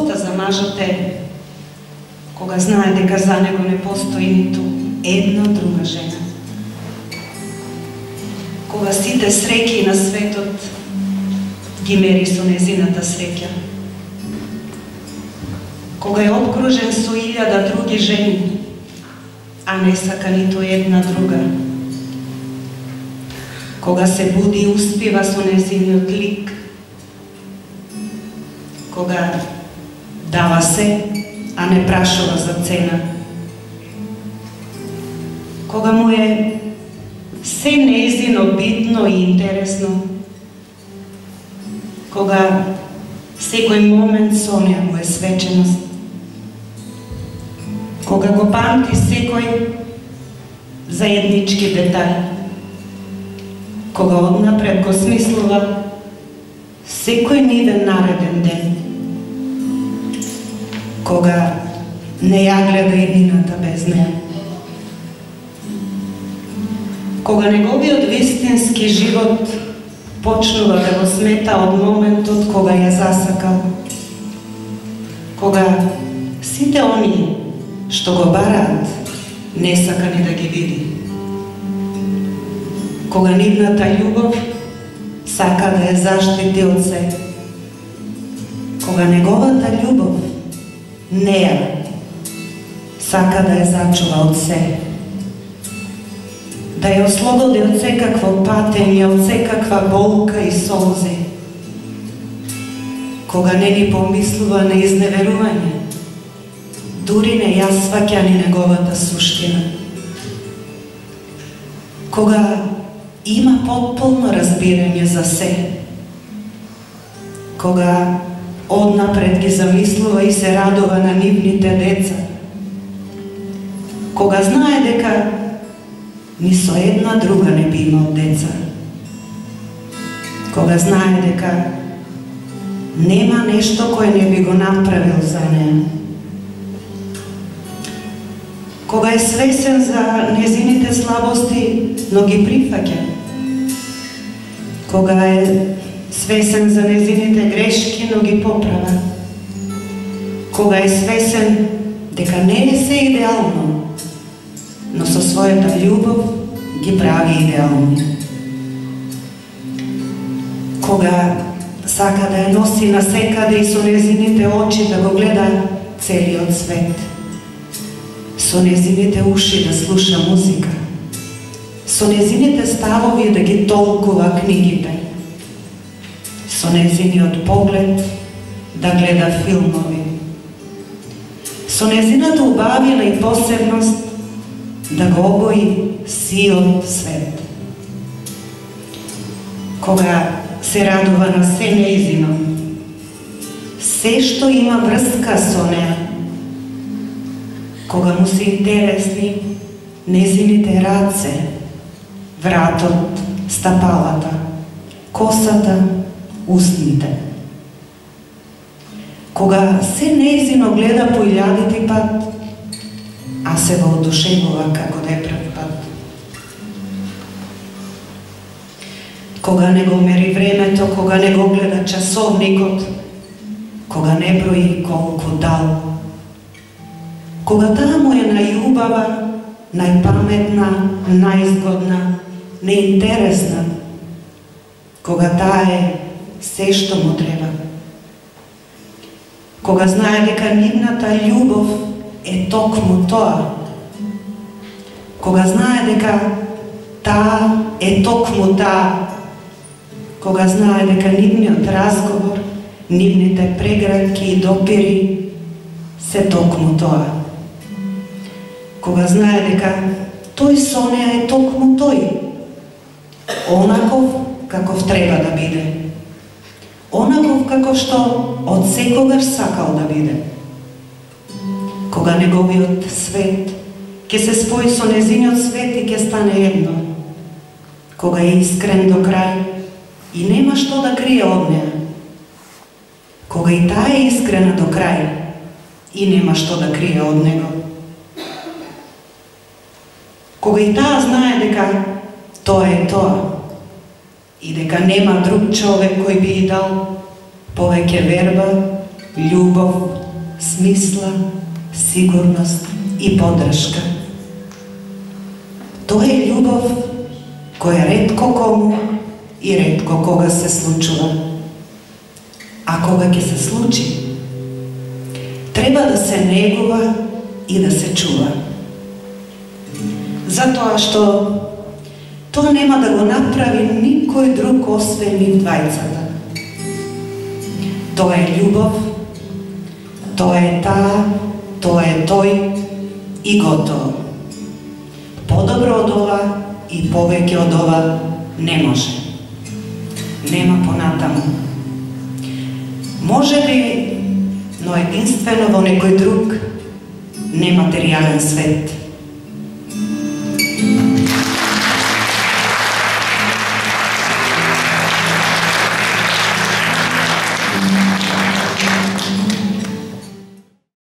доста за мажот е кога знае дека за него не постои ниту една друга жена. Кога сите среќи на светот ги мери со незината среќа. Кога е обкружен со 1000 други жени, а не сака ниту една друга. Кога се буди и успива со незиниот лик. Кога дава се, а не прашува за цена. Кога му е се неизино битно и интересно. Кога секој момент со неа му е свеченост. Кога го памти секој заеднички детај. Кога однапред го смислува секој нивен нареден ден. Кога не ја гледа иднината без неа. Кога неговиот вистински живот почнува да го смета од моментот кога ја засакал. Кога сите оние што го бараат не сака ни да ги види. Кога нивната љубов сака да ја заштити од се. Кога неговата љубов неа сака да ја зачува од се. Да ја ослободи од секакво патење, од секаква болка и солзи. Кога не ни помислува на изневерување, дури не ја сваќа ни неговата суштина. Кога има потполно разбирање за се. Кога однапред ги замислува и се радува на нивните деца. Кога знае дека ни со една друга не би имал деца. Кога знае дека нема нешто кое не би го направил за неа. Кога е свесен за незините слабости, но ги прифаќа. Кога е свесен за незините грешки, но ги поправа. Кога е свесен дека не е се идеално, но со својата љубов ги прави идеални. Кога сака да ја носи насекаде и со незините очи да го гледа целиот свет. Со незините уши да слуша музика. Со незините ставови да ги толкува книгите. Со незиниот поглед да гледа филмови. Со незината убавина и посебност да го обои сиот свет. Кога се радува на се неизино, се што има врска со неа. Кога му се интересни незините раце, вратот, стапалата, косата, устните. Кога се неизино гледа по 1000 пат, а се го одушевува како да е прв пат. Кога не го мери времето, кога не го гледа часовникот, кога не брои колку дал. Кога таа му е најубава, најпаметна, најзгодна, неинтересна, кога таа е се што му треба. Кога знае дека нивната љубов е токму тоа. Кога знае дека таа е токму таа. Кога знае дека нивниот разговор, нивните преградки и допири се токму тоа. Кога знае дека тој со неа е токму тој. Онаков каков треба да биде. Онаков како што од секогаш сакал да биде. Кога неговиот свет ќе се спои со незиниот свет и ќе стане едно. Кога е искрен до крај и нема што да крие од неа. Кога и таа е искрена до крај и нема што да крие од него. Кога и таа знае дека тоа е тоа и дека нема друг човек кој би и дал повеќе верба, ljubov, smisla, sigurnost i podrška. To je ljubav koja retko komu i retko koga se slučuva. A koga će se sluči, treba da se negova i da se čuva. Zato što to nema da go napravi nikoj drug osve njih dvajcata. To je ljubav, to je ta, to je toj i gotovo. Podobro od ova i poveke od ova ne može. Nema ponatamo. Može bi, no jedinstveno vo nekoj drug nematerijalan svet.